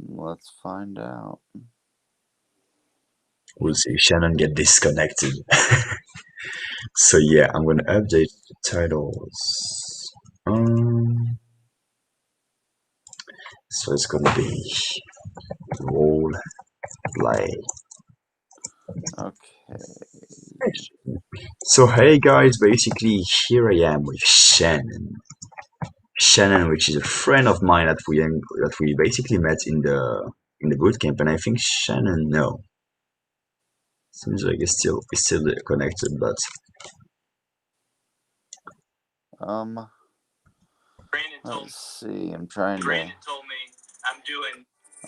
Let's find out. We'll see if Shannon get disconnected. So yeah, I'm gonna update the titles. So it's gonna be role play. Okay. So hey guys, basically here I am with Shannon. Shannon, which is a friend of mine that we basically met in the boot camp, and I think Shannon, no, seems like it's still connected, but Um, let's see. I'm trying to.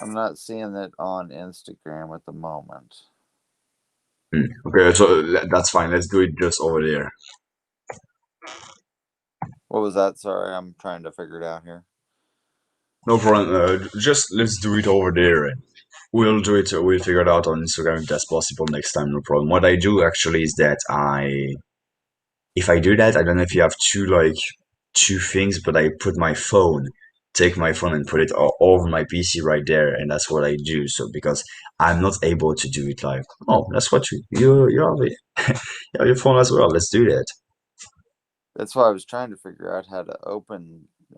I'm not seeing it on Instagram at the moment. okay, so that's fine. Let's do it just over there. What was that? Sorry, I'm trying to figure it out here. No problem. Just let's do it over there, and we'll do it. We'll figure it out on Instagram if that's possible next time. No problem. What I do actually is that if I do that, I don't know if you have two things, but I put my phone, take my phone and put it over my PC right there, and that's what I do. So because I'm not able to do it live. Oh, that's what you have it. You have your phone as well. Let's do that. That's why I was trying to figure out how to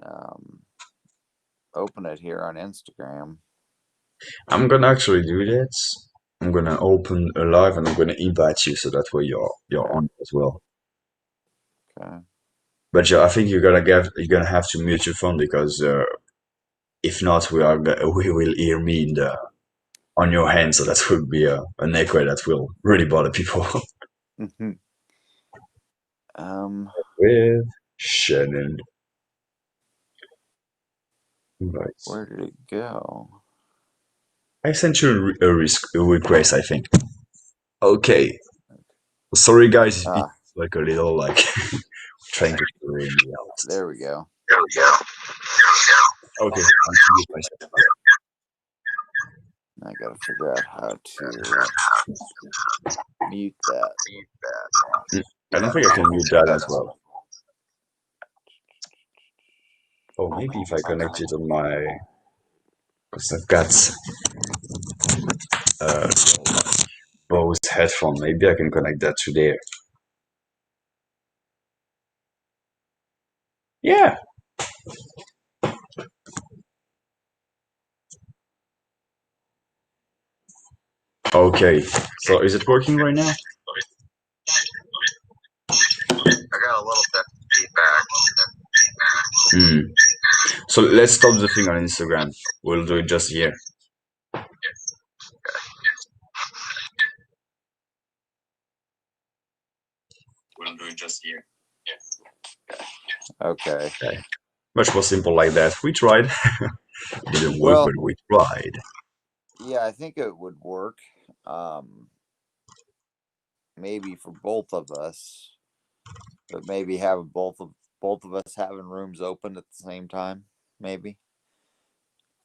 um, open it here on Instagram. I'm gonna actually do that. I'm gonna open a live and I'm gonna invite you so that way you're Okay. on as well. Okay. But yeah, I think you're gonna have to mute your phone because if not, we will hear me on your hand, so that would be an echo that will really bother people. Mhm. um, With Shannon, right? where did it go? I sent you a request, I think. Okay, sorry guys if it's Ah, like a little like trying to figure me out. there we go. Okay, I'm to mute myself. I gotta figure out how to mute that. I don't think I can mute that as well. Oh, maybe if I connect it on my, because I've got uh, Bose headphone. Maybe I can connect that to there. Yeah. Okay. So is it working right now? I got a little bit of feedback. Hmm. So let's stop the thing on Instagram. We'll do it just here. We'll do it just here. Okay. Okay. Much more simple like that. We tried. It didn't work, Well, but we tried. yeah, I think it would work. Um, Maybe for both of us, but maybe have both of us having rooms open at the same time. Maybe.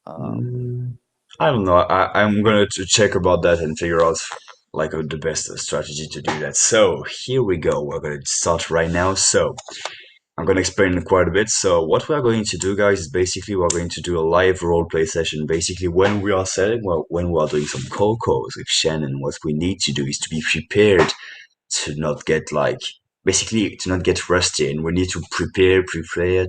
Um, Mm, I don't know. I'm gonna to check about that and figure out like the best strategy to do that. So here we go. We're gonna start right now. So I'm gonna explain quite a bit. So what we are going to do, guys, is basically we're going to do a live roleplay session. Basically, when we are selling, well, when we are doing some cold calls with Shannon, what we need to do is to be prepared to not get basically to not get rusty, and we need to prepare,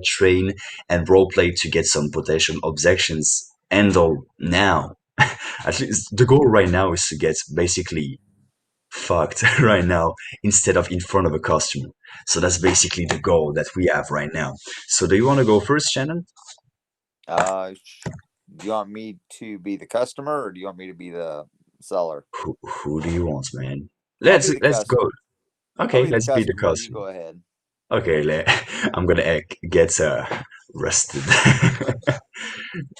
train, and roleplay to get some potential objections handled now. At least the goal right now is to get basically fucked right now instead of in front of a customer. So that's basically the goal that we have right now. So do you want to go first, Shannon? uh, do you want me to be the customer or do you want me to be the seller? Who do you want, man? I'll Let's be the let's go. customer. I'll Okay, be the let's be the customer. You customer. go ahead. Okay, I'm gonna get rusted.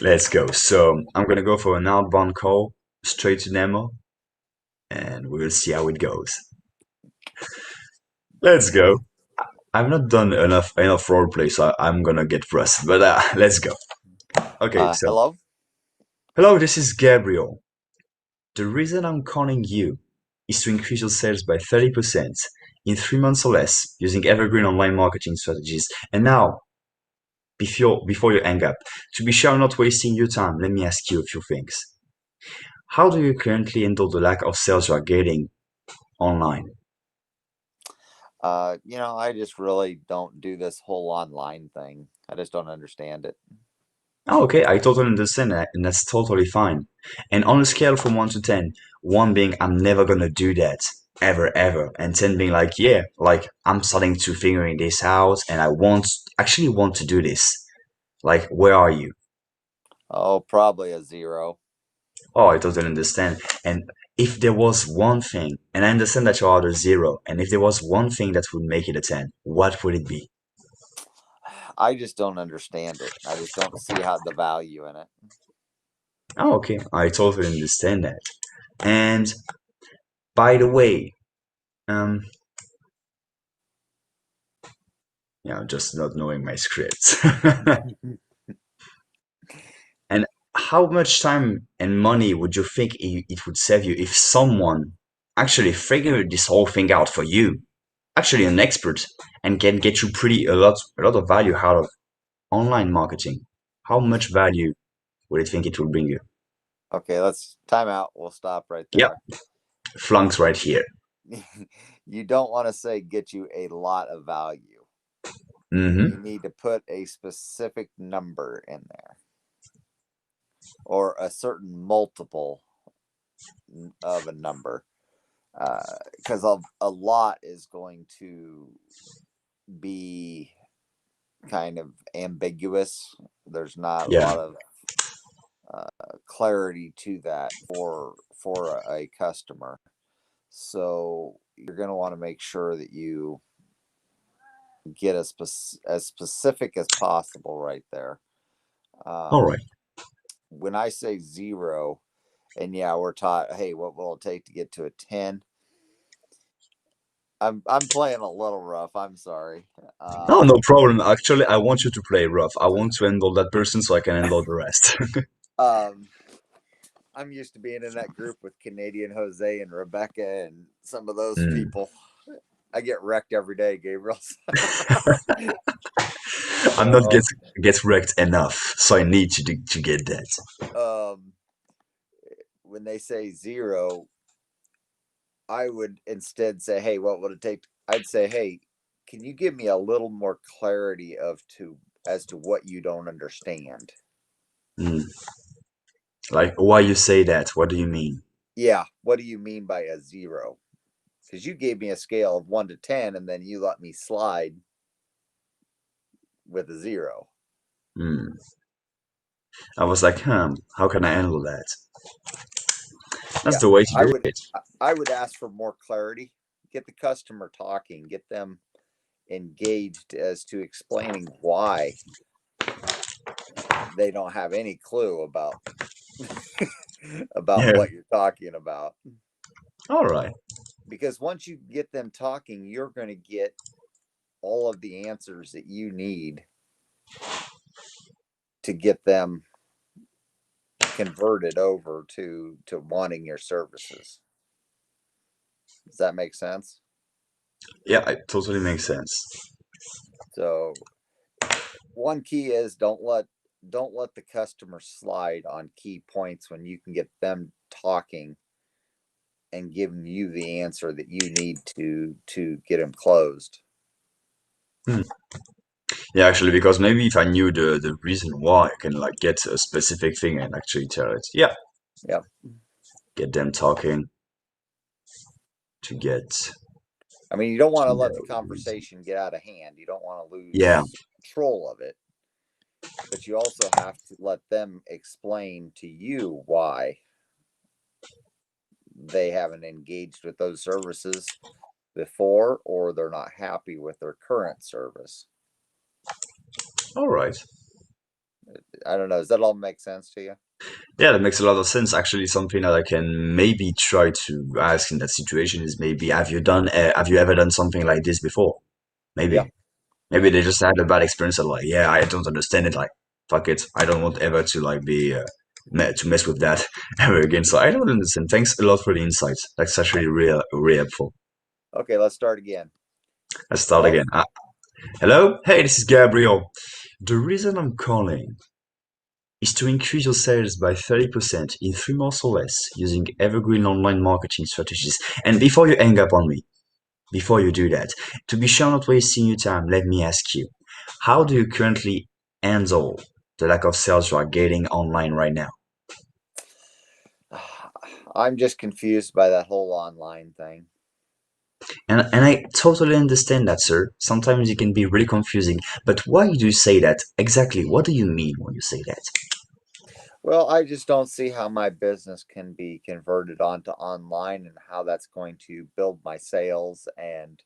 Let's go. So I'm gonna go for an outbound call straight to Nemo, and we'll see how it goes. Let's go. I've not done enough roleplay, so I'm gonna get rusted. But let's go. Okay, so Hello. hello, this is Gabriel. The reason I'm calling you is to increase your sales by 30% in 3 months or less using evergreen online marketing strategies. And now, before you hang up, to be sure I'm not wasting your time, let me ask you a few things. How do you currently handle the lack of sales you are getting online? I just really don't do this whole online thing. I just don't understand it. Oh, okay, I totally understand that, and that's totally fine. And on a scale from 1 to 10, 1 being I'm never gonna do that ever, ever, and 10 being like, yeah, like I'm starting to figuring this out and I actually want to do this. Like, where are you? Oh, probably a zero. Oh, I totally understand. And if there was one thing, and I understand that you're at a 0, and if there was one thing that would make it a 10, what would it be? I just don't understand it. I just don't see how the value in it. Oh, okay, I totally understand that. And by the way, um, yeah, just not knowing my scripts. And how much time and money would you think it would save you if someone actually figured this whole thing out for you? Actually, an expert and can get you a lot of value out of online marketing. How much value would you think it will bring you? Okay, let's time out. We'll stop right Yep, there. flunks right here. You don't want to say get you a lot of value. You Mm-hmm. need to put a specific number in there or a certain multiple of a number because a lot is going to be kind of ambiguous. There's not a Yeah. lot of clarity to that for a customer. So you're going to want to make sure that you get as specific as possible right there. All Um, right. when I say zero, and yeah, we're taught, hey, what will it take to get to a 10? I'm playing a little rough. I'm sorry. No, Um, no problem. Actually, I want you to play rough. I want to handle that person so I can handle the rest. um, I'm used to being in that group with Canadian Jose and Rebecca and some of those Mm. people. I get wrecked every day, Gabriel. I'm not So, get wrecked enough, so I need to get that. um, when they say zero, I would instead say, "Hey, what would it take?" I'd say, "Hey, can you give me a little more clarity of to as to what you don't understand?" Mm. Like, why you say that? What do you mean? Yeah, what do you mean by a zero? Because you gave me a scale of 1 to 10, and then you let me slide with a zero. Mm. I was like, how can I handle that? That's Yeah, the way to I do would it. I would ask for more clarity. Get the customer talking. Get them engaged as to explaining why they don't have any clue about about Yeah. what you're talking about. All right. Because once you get them talking, you're going to get all of the answers that you need to get them converted over to wanting your services. Does that make sense? Yeah, it totally makes sense. So one key is don't let the customer slide on key points when you can get them talking and giving you the answer that you need to get them closed. Hmm. Yeah, actually, because maybe if I knew the reason why, I can like get a specific thing and actually tell it. Yeah, Yep. get them talking to get I mean, you don't want to to let the know the reason. conversation get out of hand. You don't want to Yeah. lose control of it, but you also have to let them explain to you why they haven't engaged with those services before or they're not happy with their current service. All right. I don't know. Does that all make sense to you? Yeah, that makes a lot of sense. Actually, something that I can maybe try to ask in that situation is maybe have you ever done something like this before? Yeah. Maybe. Yeah. Maybe they just had a bad experience and like, yeah, I don't understand it. Like, fuck it. I don't want ever to like be to mess with that ever again. So I don't understand. Thanks a lot for the insights. That's actually real helpful. Okay, let's start again. Let's start Hello? again. Hello? Hey, this is Gabriel. The reason I'm calling is to increase your sales by 30% in 3 months or less using evergreen online marketing strategies. And before you hang up on me, before you do that, to be sure not wasting your time, let me ask you, how do you currently handle the lack of sales you are getting online right now? I'm just confused by that whole online thing. And I totally understand that, sir. Sometimes it can be really confusing. But why do you say that? Exactly. What do you mean when you say that? Well, I just don't see how my business can be converted onto online and how that's going to build my sales and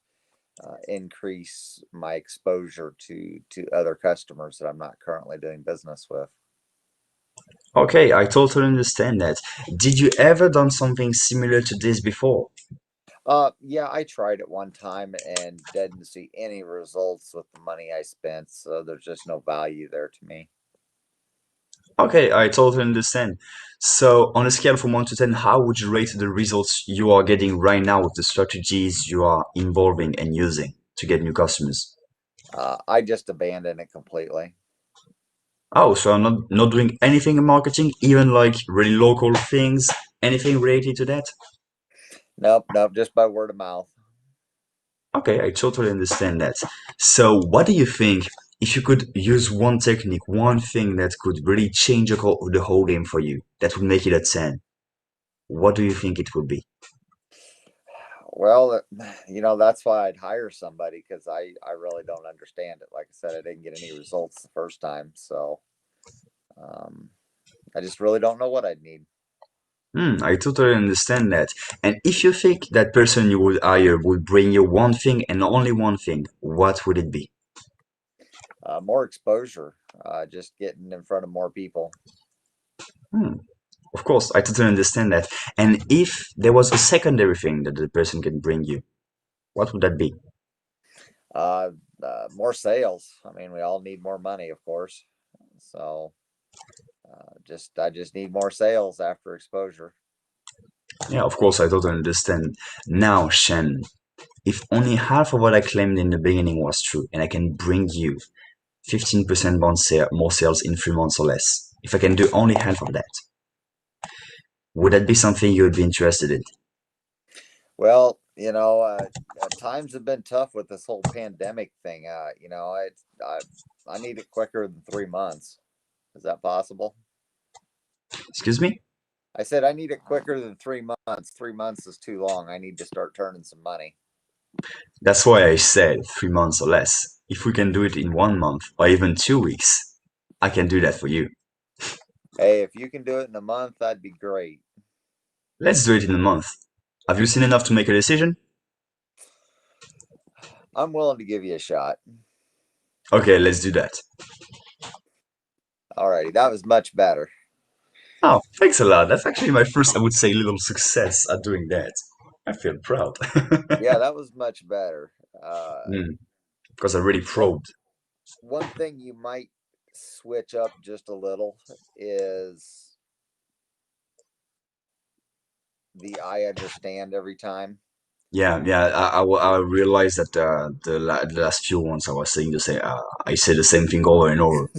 increase my exposure to other customers that I'm not currently doing business with. Okay, I totally understand that. Did you ever done something similar to this before? Yeah, I tried it one time and didn't see any results with the money I spent, so there's just no value there to me. Okay, I totally understand. So, on a scale from 1 to 10, how would you rate the results you are getting right now with the strategies you are involving and using to get new customers? I just abandoned it completely. Oh, so I'm not doing anything in marketing, even like really local things, anything related to that? Nope, nope, just by word of mouth. Okay, I totally understand that. So, what do you think if you could use one technique, one thing that could really change the whole game for you, that would make it a 10? What do you think it would be? Well, that's why I'd hire somebody because I really don't understand it. Like I said, I didn't get any results the first time, so um, I just really don't know what I'd need. I totally understand that. And if you think that person you would hire would bring you one thing and only one thing, what would it be? More exposure, just getting in front of more people. Hmm, of course, I totally understand that. And if there was a secondary thing that the person can bring you, what would that be? Uh, More sales. I mean, we all need more money, of course. So just I just need more sales after exposure. Yeah, of course, I totally understand. Now, Shen, if only half of what I claimed in the beginning was true, and I can bring you 15% more sales in 3 months or less, if I can do only half of that, would that be something you would be interested in? Well, times have been tough with this whole pandemic thing. I need it quicker than 3 months. Is that possible? Excuse me? I said I need it quicker than 3 months. 3 months is too long. I need to start turning some money. That's why I said 3 months or less. If we can do it in 1 month or even 2 weeks, I can do that for you. Hey, if you can do it in a month, that'd be great. Let's do it in a month. Have you seen enough to make a decision? I'm willing to give you a shot. Okay, let's do that. Alrighty, that was much better. Oh, thanks a lot. That's actually my first, I would say, little success at doing that. I feel proud. Yeah, that was much better. Uh, Mm, because I really one probed. one thing you might switch up just a little is the I understand every time. Yeah, yeah. I realized that the last few ones I was saying the same. I say the same thing over and over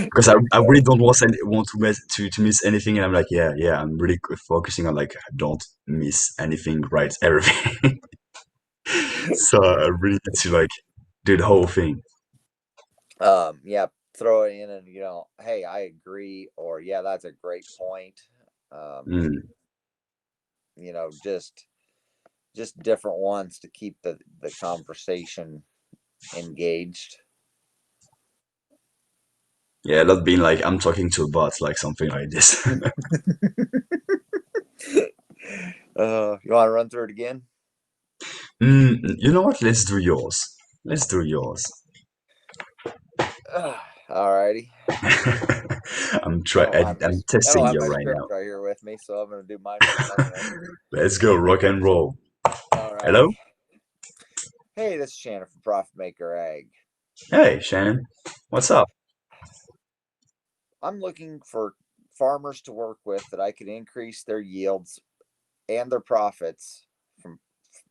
because There you I really go. don't want to miss anything, and I'm like, yeah, yeah. I'm really focusing on like don't miss anything, right? Everything. So I really need to like do the whole thing. Yeah, throw it in and hey, I agree, or yeah, that's a great point. Um, Mm. just different ones to keep the conversation engaged. Yeah, not being like I'm talking to a bot, like something like this. You want to run through it again? You know what? Let's do yours. Let's do yours. Alrighty. I'm I don't testing have you my right script now. right here with me, so I'm gonna do mine from memory. Let's go, rock and roll. Alrighty. Hello? Hey, this is Shannon from Profit Maker Ag. Hey, Shannon. What's up? I'm looking for farmers to work with that I can increase their yields and their profits from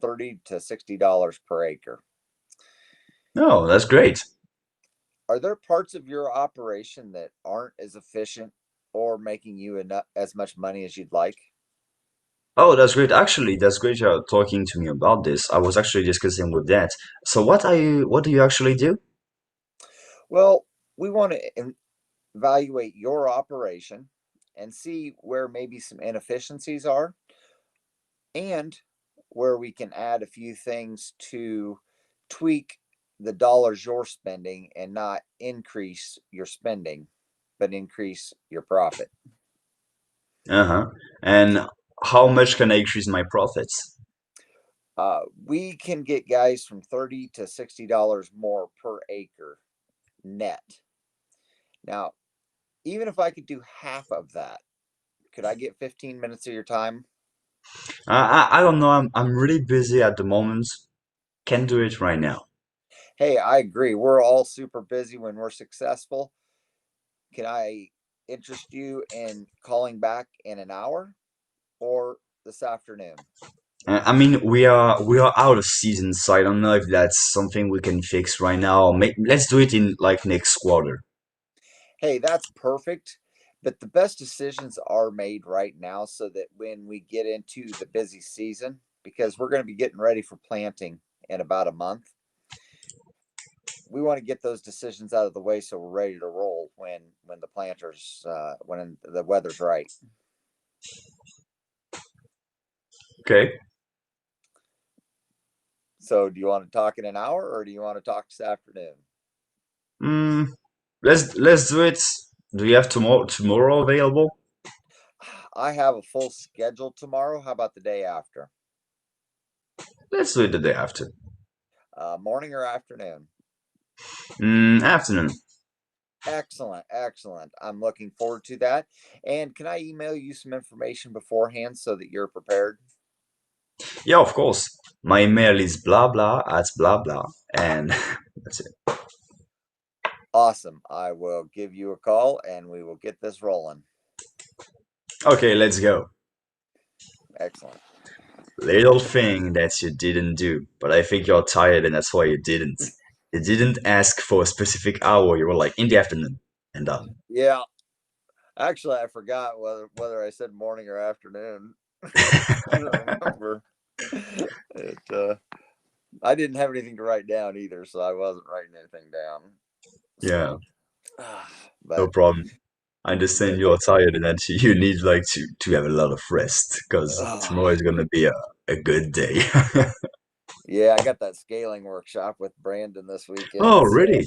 $30 to $60 per acre. Oh, that's great. Are there parts of your operation that aren't as efficient or making you enough as much money as you'd like? Oh, that's great. Actually, that's great you're talking to me about this. I was actually discussing with that. So what do you actually do? Well, we want to evaluate your operation and see where maybe some inefficiencies are and where we can add a few things to tweak the dollars you're spending and not increase your spending, but increase your profit. Uh-huh. And how much can I increase my profits? We can get guys from $30 to $60 more per acre net. Now, even if I could do half of that, could I get 15 minutes of your time? I don't know. I'm really busy at the moment. Can't do it right now. Hey, I agree. We're all super busy when we're successful. Can I interest you in calling back in an hour or this afternoon? I mean, we are out of season, so I don't know if that's something we can fix right now. Let's do it in like next quarter. Hey, that's perfect. But the best decisions are made right now so that when we get into the busy season, because we're going to be getting ready for planting in about a month, we want to get those decisions out of the way so we're ready to roll when the planters when the weather's right. Okay. So, do you want to talk in an hour or do you want to talk this afternoon? Mm, let's do it. Do you have tomorrow available? I have a full schedule tomorrow. How about the day after? Let's do it the day after. Morning or afternoon? Afternoon. Excellent, excellent. I'm looking forward to that. And can I email you some information beforehand so that you're prepared? Yeah, of course. My email is blah blah at blah blah, and that's it. Awesome. I will give you a call and we will get this rolling. Okay, let's go. Excellent. Little thing that you didn't do, but I think you're tired and that's why you didn't. You didn't ask for a specific hour. You were like in the afternoon and done. Yeah. Actually, I forgot whether I said morning or afternoon. I don't remember. It I didn't have anything to write down either, so I wasn't writing anything down. Yeah, So, no but problem. I understand you're tired and that you need like to have a lot of rest because oh, tomorrow is gonna be a good day. yeah, I got that scaling workshop with Brandon this Oh, weekend, so really?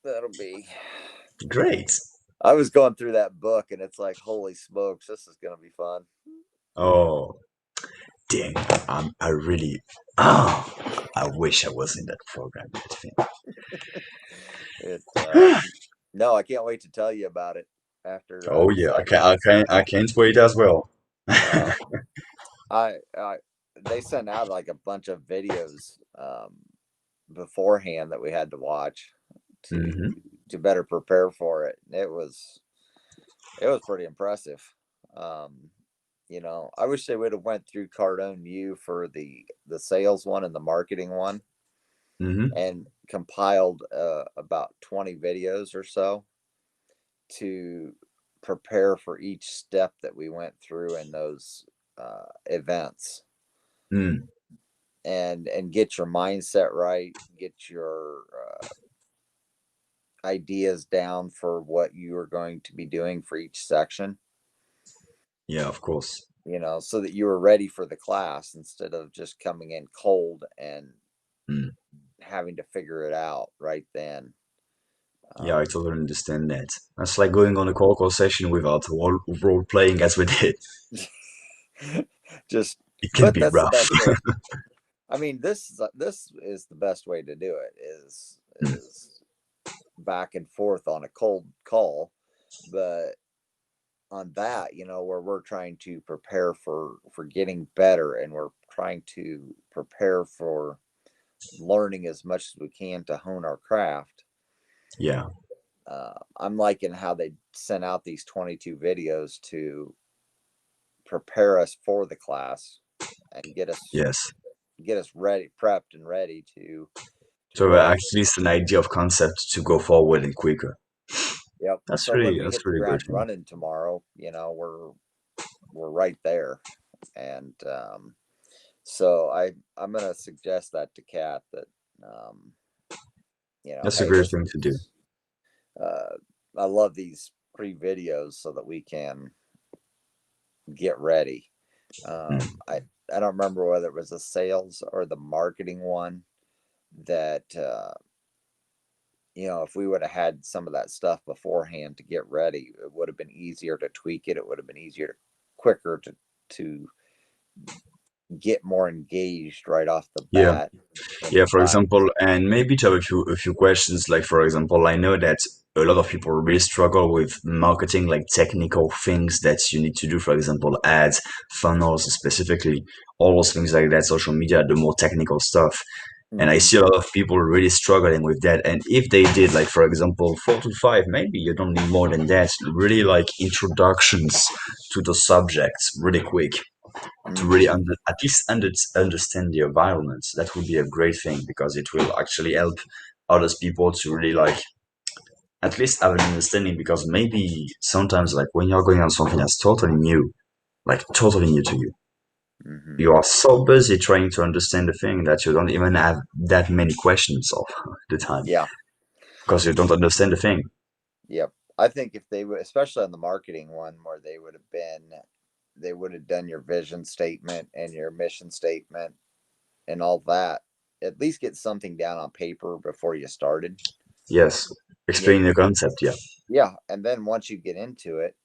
that'll be. Great. I was going through that book, and it's like, holy smokes, this is gonna be fun. Oh, dang. I really. Oh, I wish I was in that program. It no, I can't wait to tell you about it after Oh this yeah, afternoon. I can't wait as well. Uh, I they sent out like a bunch of videos beforehand that we had to watch to Hmm. better prepare for it. It was pretty impressive. Um, I wish they would have went through Cardone U for the sales one and the marketing one Hmm. and compiled about 20 videos or so to prepare for each step that we went through in those events Mm. and get your mindset right, get your ideas down for what you are going to be doing for each section, Yeah, of course. so that you were ready for the class instead of just coming in cold and Mm. having to figure it out right then. Yeah, I Um, totally understand that. That's like going on a call session without role playing as we did. just, It can but be that's the rough. best way. I mean, this is the best way to do it Mm. is back and forth on a cold call, but on that, where we're trying to prepare for getting better and we're trying to prepare for learning as much as we can to hone our craft. Yeah. I'm liking how they sent out these 22 videos to prepare us for the class and get us Yes. ready, prepped and ready to So Right. at least an idea of concept to go forward and quicker. Yep. That's So when really we that's hit the really good ground thing. running tomorrow, we're right there. And so I'm gonna suggest that to Kat that um, That's a hey, great listen, thing to do. uh, I love these pre videos so that we can get ready. Mm. I don't remember whether it was the sales or the marketing one that if we would have had some of that stuff beforehand to get ready, it would have been easier to tweak it. It would have been quicker to get more engaged right off the Yeah. bat Yeah, for inside. example, and maybe to have a few questions. Like for example, I know that a lot of people really struggle with marketing, like technical things that you need to do. For example, ads, funnels, specifically, all those things like that. Social media, the more technical stuff. And I Hmm. see a lot of people really struggling with that. And if they did, like for example, 4 to 5, maybe you don't need more than that. Really like introductions to the subjects, really quick to really Hmm. at least understand the environment. That would be a great thing because it will actually help others people to really like at least have an understanding because maybe sometimes like when you're going on something that's totally new, like totally new to you, Hmm. you are so busy trying to understand the thing that you don't even have that many questions of the time Yeah. because you don't understand the thing. Yep. I think if they would, especially on the marketing one, where they would have done your vision statement and your mission statement and all that. At least get something down on paper before you started. Yes, You, explain the you concept. Yeah, yeah, and then once you get into it,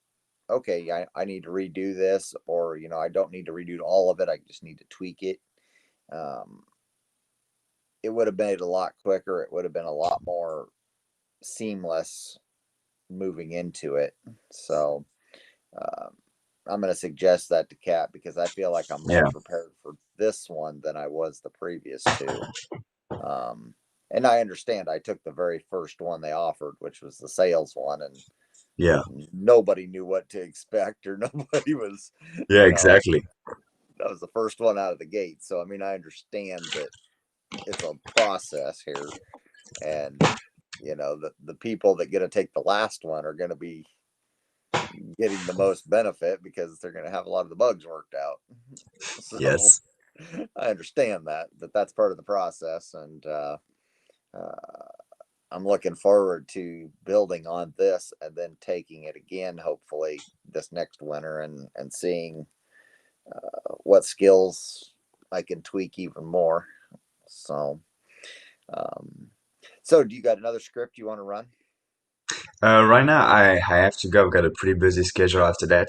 okay, I need to redo this, or I don't need to redo all of it. I just need to tweak it. Um, it would have made it a lot quicker. It would have been a lot more seamless moving into it. So um, I'm going to suggest that to Kat because I feel like I'm more yeah, prepared for this one than I was the previous two. Um, and I understand I took the very first one they offered, which was the sales one, and yeah, nobody knew what to expect, or nobody was, yeah, you know, exactly. that was the first one out of the gate. So I mean, I understand that it's a process here, and the people that get to take the last one are going to be getting the most benefit because they're going to have a lot of the bugs worked out. So Yes, I understand that that's part of the process, and uh, I'm looking forward to building on this and then taking it again, hopefully this next winter, and seeing what skills I can tweak even more. So, um, so do you got another script you want to run? right now, I have to go. I've got a pretty busy schedule after that.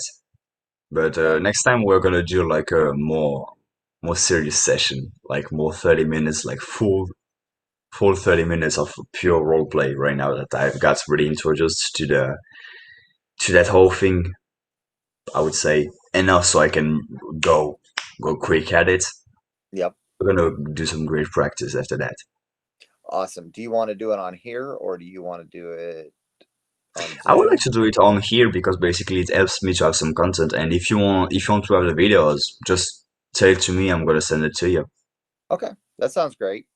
But Okay. next time we're gonna do like a more serious session, like more 30 minutes, like full 30 minutes of pure role play right now that I've got really introduced to that whole thing, I would say, enough so I can go quick at it. Yep. We're gonna do some great practice after that. Awesome. Do you want to do it on here or do you want to do it on I would like Zoom? to do it on here because basically it helps me to have some content. And if you want to have the videos, just tell it to me. I'm gonna send it to you. Okay. That sounds great.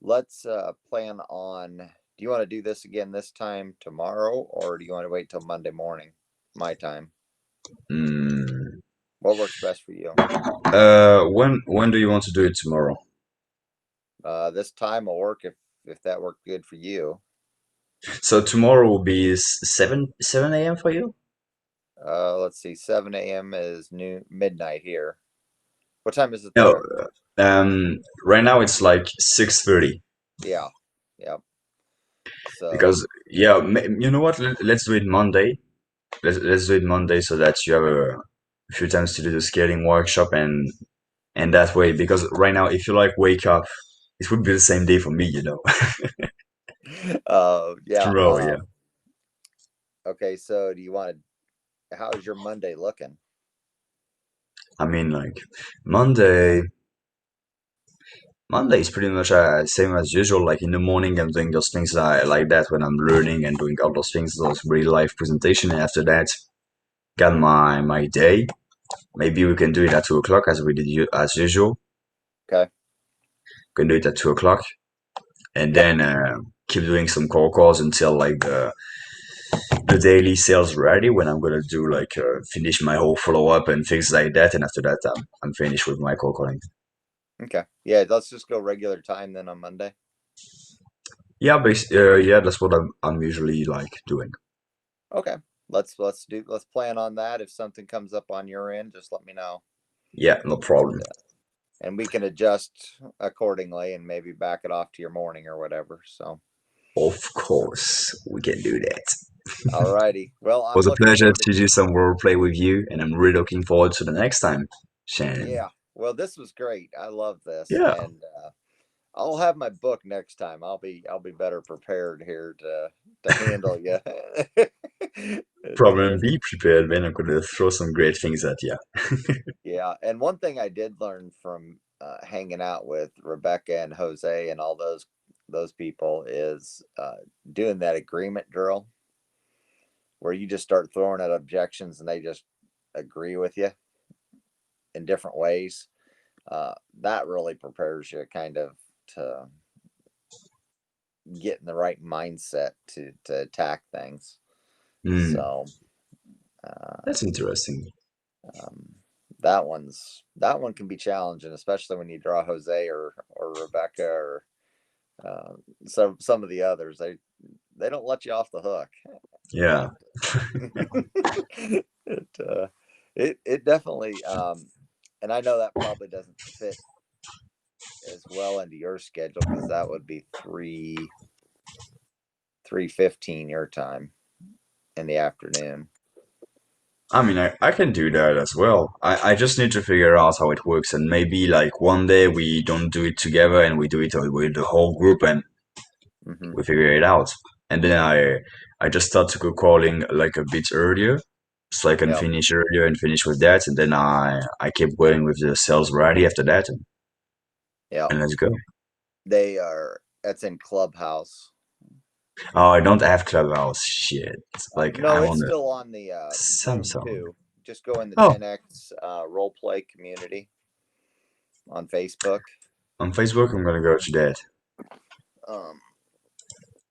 Let's plan on. Do you want to do this again this time tomorrow, or do you want to wait till Monday morning, my time? Mm. What works best for you? When do you want to do it tomorrow? This time will work if that worked good for you. So tomorrow will be 7 a.m. for you? Let's see. 7 a.m. is noon midnight here. What time is it No, there? right now it's like 6:30 Yeah. Yep. So because yeah, you know what? Let's do it Monday. Let's do it Monday so that you have a few times to do the scaling workshop and that way because right now if you like wake up, it would be the same day for me, you know. yeah. Tomorrow, yeah. Okay, so do you want to how's your Monday looking? I mean like Monday is pretty much same as usual. Like in the morning, I'm doing those things like that when I'm learning and doing all those things, those real life presentation. And after that, got my day. Maybe we can do it at 2 o'clock as we did as usual. Okay. We can do it at 2 o'clock. and Yep. then keep doing some cold calls until like the daily sales ready when I'm gonna do like finish my whole follow up and things like that, and after that I'm finished with my cold calling. Okay. Yeah, let's just go regular time then on Monday. Yeah, yeah, that's what I'm usually like doing. Okay. Let's plan on that. If something comes up on your end, just let me know. Yeah, no And problem. and we can adjust accordingly and maybe back it off to your morning or whatever. So Of course, we can do that. all righty. Well, It I'm was a looking pleasure forward to to do some role play with you, and I'm really looking forward to the next time, Shannon. yeah. Well, this was great. I love this. Yeah, And I'll have my book next time. I'll be better prepared here to handle you. problem. Be prepared, man. I'm gonna throw some great things at you. Yeah, and one thing I did learn from hanging out with Rebecca and Jose and all those people is doing that agreement drill where you just start throwing out objections and they just agree with you in different ways. That really prepares you kind of to get in the right mindset to attack things. Hmm, So uh, that's interesting. um, that one can be challenging, especially when you draw Jose or Rebecca or uh, some of the others. They don't let you off the hook. Yeah. It it it definitely and I know that probably doesn't fit as well into your schedule because that would be 3:15 your time in the afternoon. I mean, I can do that as well. I just need to figure out how it works, and maybe like one day we don't do it together and we do it with the whole group and Hmm. we figure it out. And then I just start to go calling like a bit earlier, so I can Yep. finish earlier and finish with that, and then I keep going with the sales ready after that, Yep. and let's go. They are. That's in Clubhouse. Oh, I don't have Clubhouse. Shit. Like No, I'm it's on the still on the Zoom Samsung. too. Just go in the Oh, 10x role play community on Facebook. on Facebook, I'm gonna go to that. Um,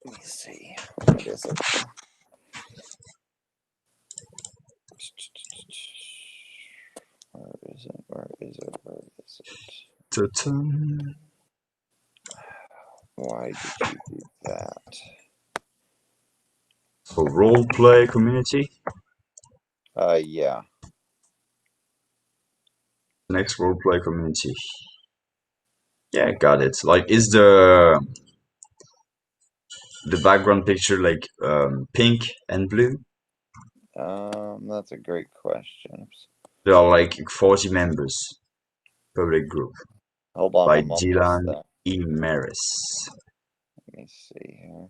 let me see. What is it? Where is it? Where is it? Where is it? Ta-ta. Why did you do that? So role play community. Yeah. Next role play community. Yeah, got it. Like, is the background picture like pink and blue? That's a great question. There are like 40 members. Public group Hold on, by I'm almost Dylan there. E. Maris. Let me see here.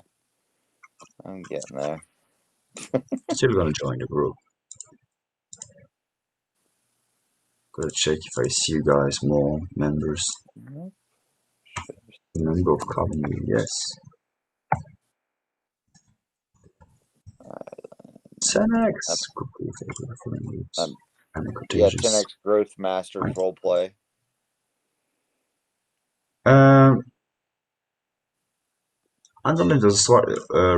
I'm getting there. Still gonna join the group. Gotta check if I see you guys more members. Nope. Member of company, yes. Uh, 10x. I'm And yeah, contagious. 10x Growth Masters Right. role play. Um, I don't know if there's a sort.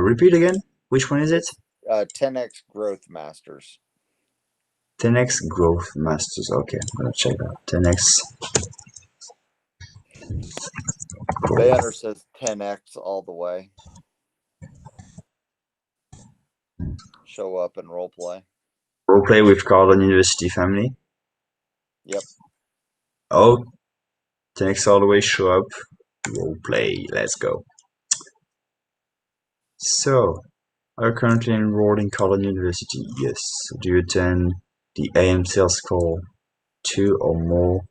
Repeat again. Which one is it? It's 10x Growth Masters. 10x Growth Masters. Okay, I'm gonna check that. 10x The banner Growth. says 10x all the way. Show up and role play. Roleplay with Cardon University family. Yep. Oh, 10x all the way. Show up. Roleplay. Let's go. So, are you currently enrolled in Cardon University? Yes. Do you attend the AM sales call 2 or more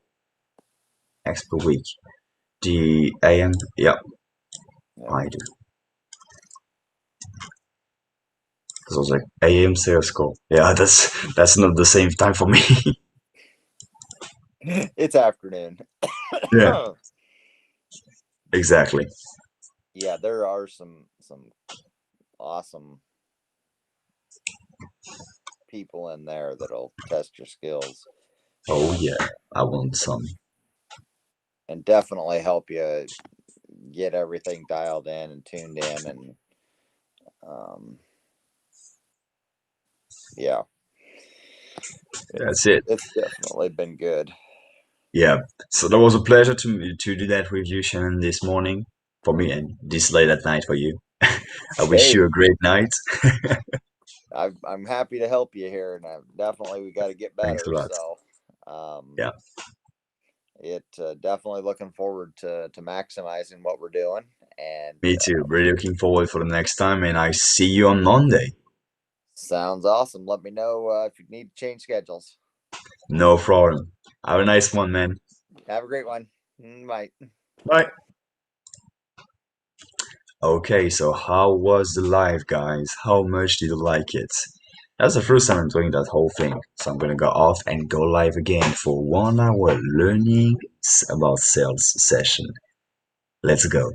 X per week? The AM, yeah, Yep. I do. Because I was like, AM sales call. Yeah, that's not the same time for me. It's afternoon. Yeah, exactly. Yeah, there are some awesome people in there that'll test your skills Oh and yeah, I want some. and definitely help you get everything dialed in and tuned in, and um, yeah, That's it's it. it's definitely been good. Yeah. So that was a pleasure to do that with you, Shannon, this morning for me and this late at night for you. I wish Hey, you a great night. I'm happy to help you here, and definitely we got to get Thanks a better. lot. So, um, Yeah. it definitely looking forward to maximizing what we're doing, and Me too. Really looking forward for the next time, and I see you on Monday. sounds awesome. Let me know if you need to change schedules. No problem. Have a nice one, man. Have a great one. Bye. Bye. Okay, so how was the live, guys? How much did you like it? That's the first time I'm doing that whole thing. So I'm gonna go off and go live again for 1 hour learning about sales session. Let's go.